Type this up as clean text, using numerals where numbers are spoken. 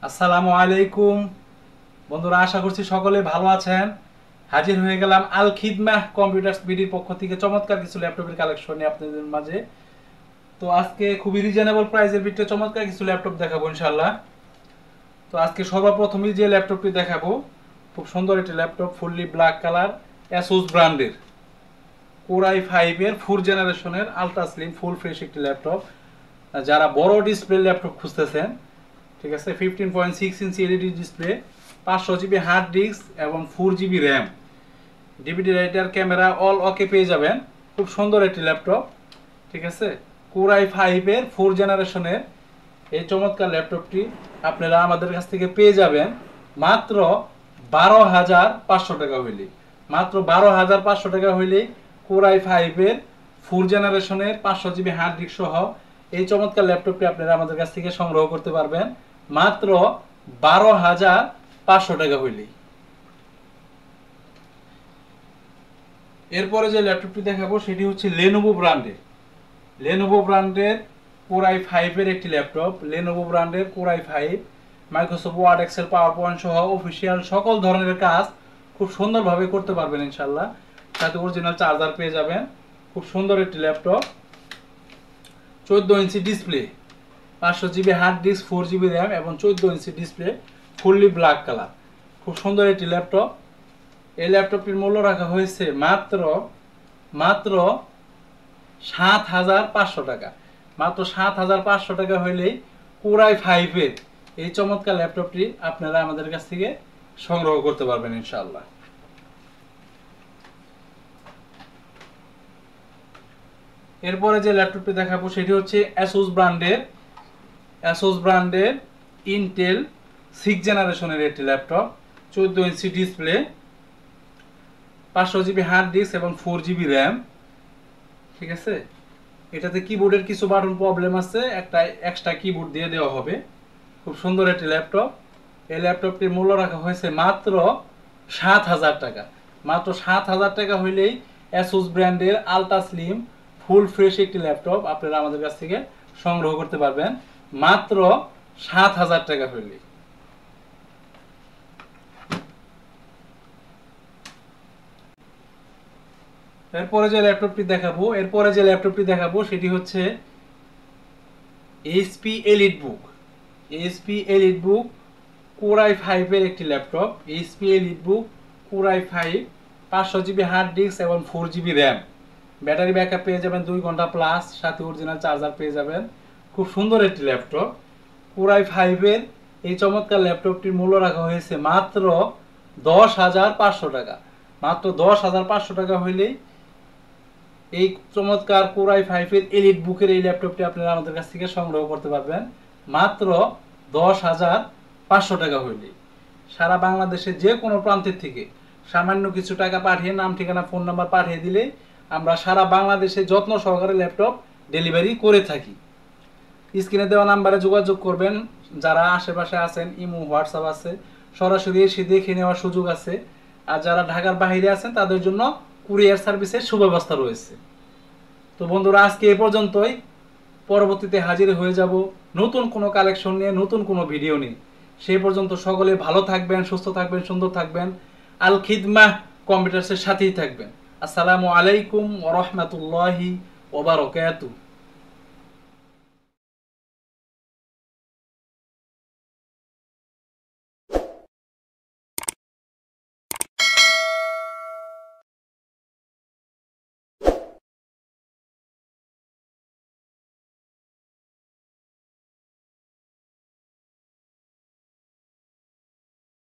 আসসালামু আলাইকুম বন্ধুরা, আশা করছি সকলে ভালো আছেন। হাজির হয়ে গেলাম আল খিদমাহ কম্পিউটার্স বিডির পক্ষ থেকে চমৎকার কিছু ল্যাপটপের কালেকশন নিয়ে আপনাদের মাঝে। তো আজকে খুবই রিজনেবল প্রাইসের ভিতরে চমৎকার কিছু ল্যাপটপ দেখাবো ইনশাআল্লাহ। তো আজকে সর্বপ্রথমেই যে ল্যাপটপটি দেখাবো, খুব সুন্দর একটি laptop, fully black colour, Asus ব্র্যান্ডের কোর i5 এর 4 জেনারেশনের আলট্রা স্লিম ফুল ফ্রেশ একটি ল্যাপটপ। যারা বড় ডিসপ্লে ল্যাপটপ খুঁজতেছেন, ঠিক আছে, 15.6 inch LED display, 500 GB hard disk এবং 4 GB RAM, DVD writer, camera all okay পেয়ে যাবেন। খুব সুন্দর একটি ল্যাপটপ, ঠিক আছে। কোর i5 এর 4 জেনারেশনের এই চমৎকার ল্যাপটপটি আপনারা আমাদের কাছ থেকে পেয়ে যাবেন মাত্র 12,500 টাকা হইলে। মাত্র 12,500 টাকা হইলেই কোর i5 এর 4 জেনারেশনের 500 জিবি হার্ড ডিস্ক সহ এই চমৎকার ল্যাপটপটি আপনারা আমাদের কাছ থেকে সংগ্রহ করতে পারবেন মাত্র 12,500 টাকা হইলেই। এরপরে যে ল্যাপটপটি দেখাবো সেটি হচ্ছে লেনোভো ব্র্যান্ডের কোর i5 এর একটি ল্যাপটপ। লেনোভো ব্র্যান্ডের core i5 Microsoft Word, Excel, PowerPoint সহ অফিসিয়াল সকল ধরনের কাজ খুব সুন্দরভাবে করতে পারবেন ইনশাল্লাহ। সাথে অরিজিনাল চার্জার পেয়ে যাবেন। খুব সুন্দর একটি laptop, 14 inch display, 500 GB hard disk, 4 GB RAM এবং 14 inch display, fully black colour. খুব সুন্দর একটি ল্যাপটপ। এই ল্যাপটপটির মূল্য রাখা হয়েছে মাত্র 7,500 টাকা। মাত্র 7,500 টাকা হইলেই কোর i5 এর এই চমৎকার ল্যাপটপটি আপনারা আমাদের কাছ থেকে সংগ্রহ করতে পারবেন ইনশাআল্লাহ। এরপরে যে ল্যাপটপটি দেখাবো সেটি হচ্ছে অ্যাসুস ব্র্যান্ডের ইন্টেল 6 জেনারেশনের একটি laptop, 14 inch display, 500 GB hard disk এবং 4 জিবি র্যাম, ঠিক আছে। এটাতে কিবোর্ডের কিছু বাটন প্রবলেম আছে, একটা এক্সট্রা কিবোর্ড দিয়ে দেওয়া হবে। খুব সুন্দর একটি ল্যাপটপ। এই ল্যাপটপটির মূল্য রাখা হয়েছে মাত্র 7,000 টাকা। মাত্র 7,000 টাকা হইলেই অ্যাসুস ব্র্যান্ডের আলট্রা স্লিম ফুল ফ্রেশ একটি ল্যাপটপ আপনারা আমাদের কাছ থেকে সংগ্রহ করতে পারবেন মাত্র 7,000 টাকা হইলেই। এরপরে যে ল্যাপটপটি দেখাবো সেটি হচ্ছে এইচপি এলিটবুক কোর i5 এর একটি laptop. HP EliteBook core i5, 500 GB hard disk এবং 4 জিবি র্যাম, ব্যাটারি ব্যাকআপ পেয়ে যাবেন 2 ঘন্টা প্লাস, সাথে অরিজিনাল চার্জার পেয়ে যাবেন। খুব সুন্দর একটি ল্যাপটপ। কোর i5 এর এই চমৎকার ল্যাপটপটির মূল্য রাখা হয়েছে মাত্র 10,500 টাকা। মাত্র 10,500 টাকা হইলেই এই চমৎকার কোর i5 এর এলিট বুকের এই ল্যাপটপটি আপনারা আমাদের কাছ থেকে সংগ্রহ করতে পারবেন মাত্র 10,500 টাকা হইলেই। সারা বাংলাদেশে যে কোনো প্রান্তের থেকে সামান্য কিছু টাকা পাঠিয়ে নাম, ঠিকানা, ফোন নাম্বার পাঠিয়ে দিলে আমরা সারা বাংলাদেশে যত্ন সহকারে ল্যাপটপ ডেলিভারি করে থাকি। স্ক্রিনে দেওয়া নাম্বারে যোগাযোগ করবেন। যারা আশেপাশে আছেন, ইমো, হোয়াটসঅ্যাপ আছে, সরাসরি এসে দেখে নেওয়ার সুযোগ আছে। আর যারা ঢাকার বাইরে আছেন তাদের জন্য কুরিয়ার সার্ভিসের সুব্যবস্থা রয়েছে। তো বন্ধুরা, আজকে এ পর্যন্তই। পরবর্তীতে হাজির হয়ে যাব নতুন কোনো কালেকশন নিয়ে, নতুন কোনো ভিডিও নিয়ে। সেই পর্যন্ত সকলে ভালো থাকবেন, সুস্থ থাকবেন, সুন্দর থাকবেন। আল খিদমাহ কম্পিউটার্সের সাথেই থাকবেন। আসসালামু আলাইকুম ওয়া রাহমাতুল্লাহি ওয়া বারাকাতুহু।